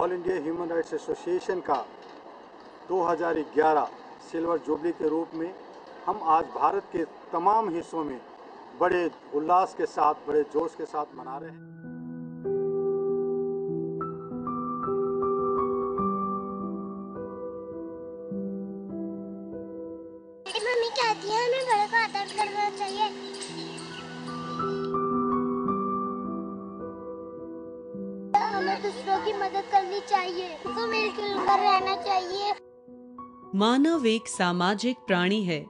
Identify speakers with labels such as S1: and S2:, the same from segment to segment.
S1: All India human rights association का 2011 silver jubilee के रूप में हम आज भारत के तमाम हिस्सों में बड़े उल्लास के साथ, बड़े जोश के साथ मना रहे हैं।
S2: मम्मी कहती है हमें बड़े को आदर करना चाहिए। हमें दूसरों की मदद करनी चाहिए, तो मिलजुल कर रहना चाहिए।
S3: मानव एक सामाजिक प्राणी है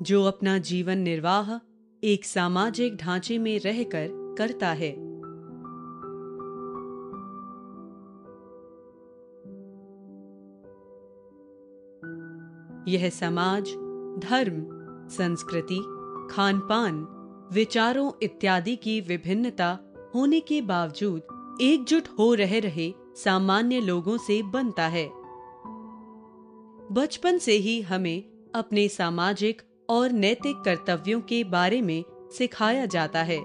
S3: जो अपना जीवन निर्वाह एक सामाजिक ढांचे में रहकर करता है। यह समाज, धर्म, संस्कृति, खान-पान, विचारों इत्यादि की विभिन्नता होने के बावजूद एकजुट हो रहे सामान्य लोगों से बनता है। बचपन से ही हमें अपने सामाजिक और नैतिक कर्तव्यों के बारे में सिखाया जाता है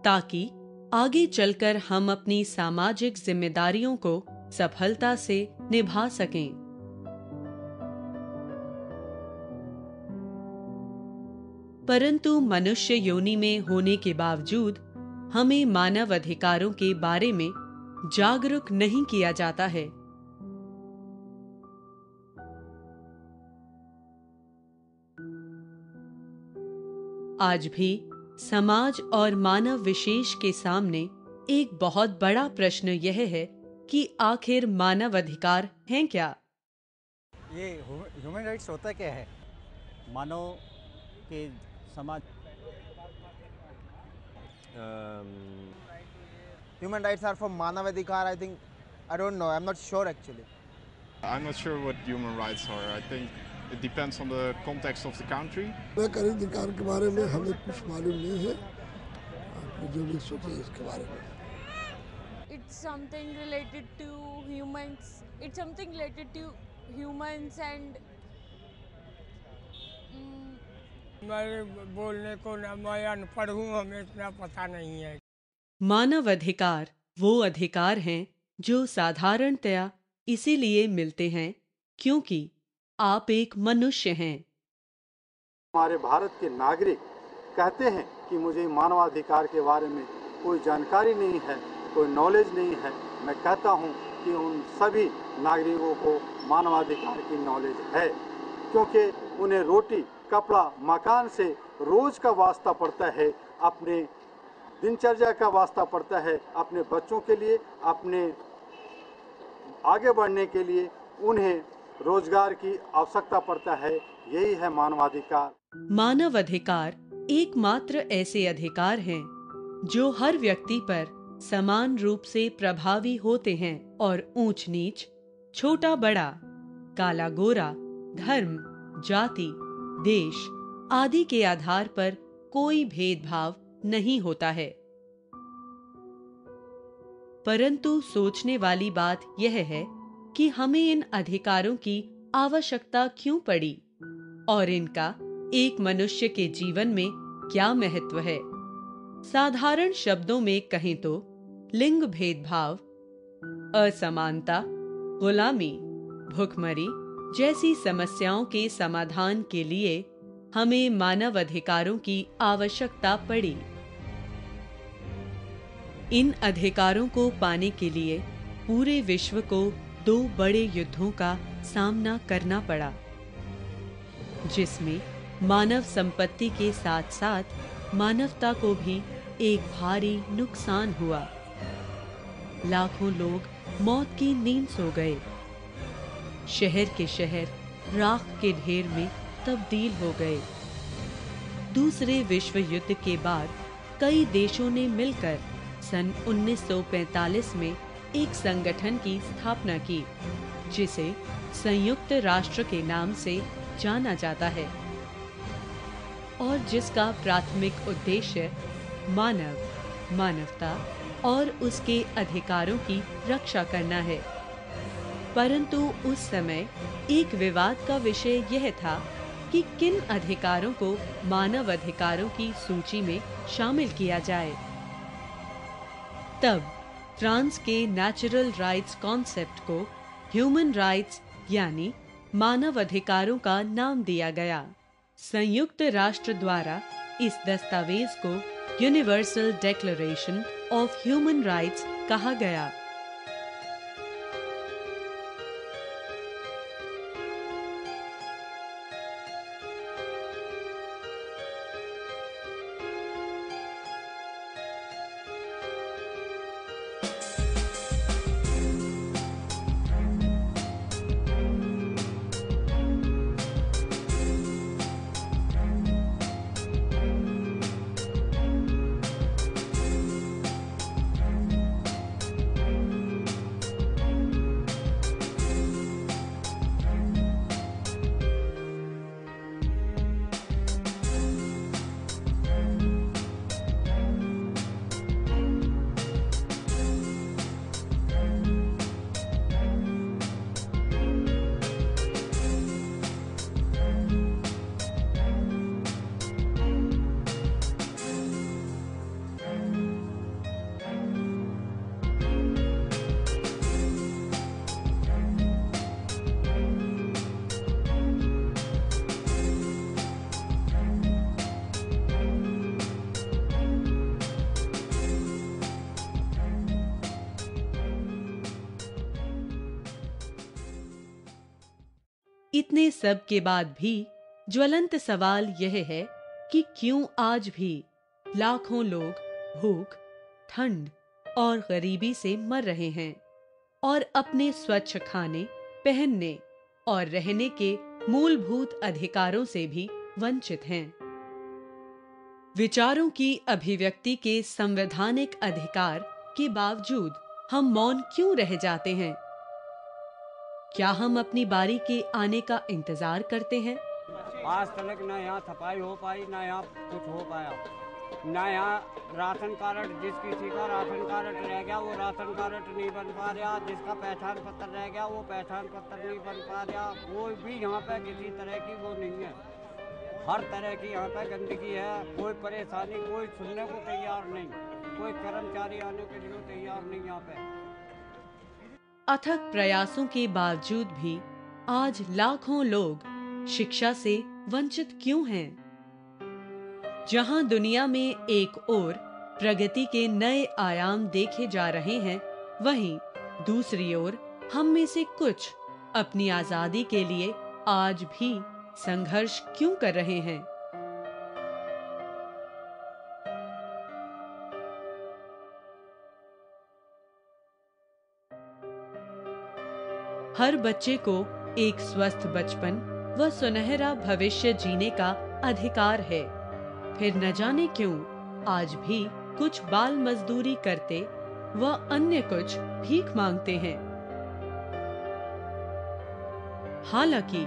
S3: ताकि आगे चलकर हम अपनी सामाजिक जिम्मेदारियों को सफलता से निभा सकें। परंतु मनुष्य योनि में होने के बावजूद हमें मानव अधिकारों के बारे में जागरूक नहीं किया जाता है। आज भी समाज और मानव विशेष के सामने एक बहुत बड़ा प्रश्न यह है कि आखिर मानव अधिकार हैं क्या?
S4: ये ह्यूमन राइट्स होता क्या है? मानव के समाज
S5: Human rights are for Manavadhikar. I don't know. I'm not sure actually.
S6: I'm not sure what human rights are. I think it depends on the context of the country.
S7: नागरिक अधिकार के बारे में हमें कुछ मालूम नहीं है। आपने जो भी सोचे इसके बारे में।
S8: It's something related to humans. It's something related to humans and
S9: मैं बोलने को ना, मैं अनपढ़ हूँ, हमें इतना पता नहीं है।
S3: मानव अधिकार वो अधिकार हैं जो साधारणतया इसीलिए मिलते हैं क्योंकि आप एक मनुष्य हैं।
S1: हमारे भारत के नागरिक कहते हैं कि मुझे मानवाधिकार के बारे में कोई जानकारी नहीं है, कोई नॉलेज नहीं है। मैं कहता हूं कि उन सभी नागरिकों को मानवाधिकार की नॉलेज है, क्योंकि उन्हें रोटी, कपड़ा, मकान से रोज का वास्ता पड़ता है, अपने दिनचर्या का वास्ता पड़ता है, अपने बच्चों के लिए, अपने आगे बढ़ने के लिए उन्हें रोजगार की आवश्यकता पड़ता है। यही है मानवाधिकार।
S3: मानव अधिकार एकमात्र ऐसे अधिकार हैं जो हर व्यक्ति पर समान रूप से प्रभावी होते हैं और ऊंच नीच, छोटा बड़ा, काला गोरा, धर्म, जाति, देश आदि के आधार पर कोई भेदभाव नहीं होता है। परंतु सोचने वाली बात यह है कि हमें इन अधिकारों की आवश्यकता क्यों पड़ी और इनका एक मनुष्य के जीवन में क्या महत्व है। साधारण शब्दों में कहें तो लिंग भेदभाव, असमानता, गुलामी, भुखमरी जैसी समस्याओं के समाधान के लिए हमें मानव अधिकारों की आवश्यकता पड़ी। इन अधिकारों को पाने के लिए पूरे विश्व को 2 बड़े युद्धों का सामना करना पड़ा, जिसमें मानव संपत्ति के साथ साथ मानवता को भी एक भारी नुकसान हुआ। लाखों लोग मौत की नींद सो गए। शहर के शहर राख के ढेर में तब्दील हो गए। दूसरे विश्व युद्ध के बाद कई देशों ने मिलकर सन 1945 में एक संगठन की स्थापना की, जिसे संयुक्त राष्ट्र के नाम से जाना जाता है और जिसका प्राथमिक उद्देश्य मानव, मानवता और उसके अधिकारों की रक्षा करना है। परंतु उस समय एक विवाद का विषय यह था कि किन अधिकारों को मानव अधिकारों की सूची में शामिल किया जाए। तब फ्रांस के नेचुरल राइट्स कॉन्सेप्ट को ह्यूमन राइट्स यानी मानव अधिकारों का नाम दिया गया। संयुक्त राष्ट्र द्वारा इस दस्तावेज को universal declaration of human rights कहा गया। इतने सब के बाद भी ज्वलंत सवाल यह है कि क्यों आज भी लाखों लोग भूख, ठंड और गरीबी से मर रहे हैं और अपने स्वच्छ खाने, पहनने और रहने के मूलभूत अधिकारों से भी वंचित हैं। विचारों की अभिव्यक्ति के संवैधानिक अधिकार के बावजूद हम मौन क्यों रह जाते हैं? क्या हम अपनी बारी के आने का इंतजार करते हैं?
S10: आज तक ना यहाँ सफाई हो पाई, ना यहाँ कुछ हो पाया, ना यहाँ राशन कार्ड जिस किसी का राशन कार्ड रह गया वो राशन कार्ड नहीं बन पा रहा, जिसका पहचान पत्र रह गया वो पहचान पत्र नहीं बन पा रहा। कोई भी यहाँ पे किसी तरह की वो नहीं है, हर तरह की यहाँ पे गंदगी है, कोई परेशानी कोई सुनने को तैयार नहीं, कोई कर्मचारी आने के लिए तैयार नहीं यहाँ पे।
S3: अथक प्रयासों के बावजूद भी आज लाखों लोग शिक्षा से वंचित क्यों हैं? जहां दुनिया में एक ओर प्रगति के नए आयाम देखे जा रहे हैं, वहीं दूसरी ओर हम में से कुछ अपनी आजादी के लिए आज भी संघर्ष क्यों कर रहे हैं? हर बच्चे को एक स्वस्थ बचपन व सुनहरा भविष्य जीने का अधिकार है। फिर न जाने क्यों आज भी कुछ बाल मजदूरी करते व अन्य कुछ भीख मांगते हैं। हालांकि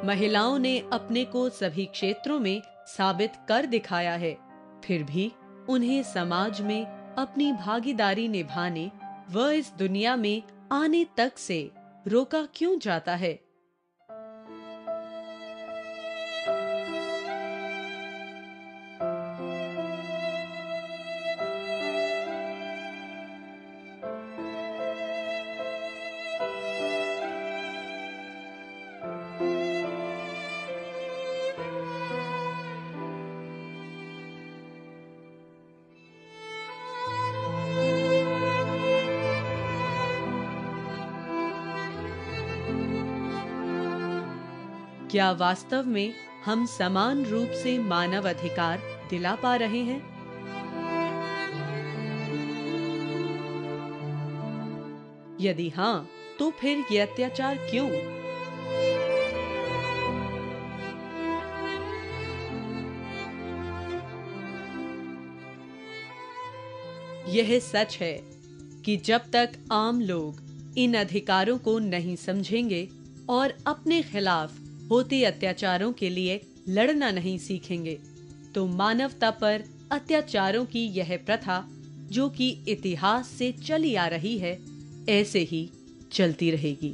S3: महिलाओं ने अपने को सभी क्षेत्रों में साबित कर दिखाया है, फिर भी उन्हें समाज में अपनी भागीदारी निभाने व इस दुनिया में आने तक से रोका क्यों जाता है? क्या वास्तव में हम समान रूप से मानव अधिकार दिला पा रहे हैं? यदि हाँ, तो फिर ये अत्याचार क्यों? यह सच है कि जब तक आम लोग इन अधिकारों को नहीं समझेंगे और अपने खिलाफ होते अत्याचारों के लिए लड़ना नहीं सीखेंगे, तो मानवता पर अत्याचारों की यह प्रथा, जो कि इतिहास से चली आ रही है, ऐसे ही चलती रहेगी।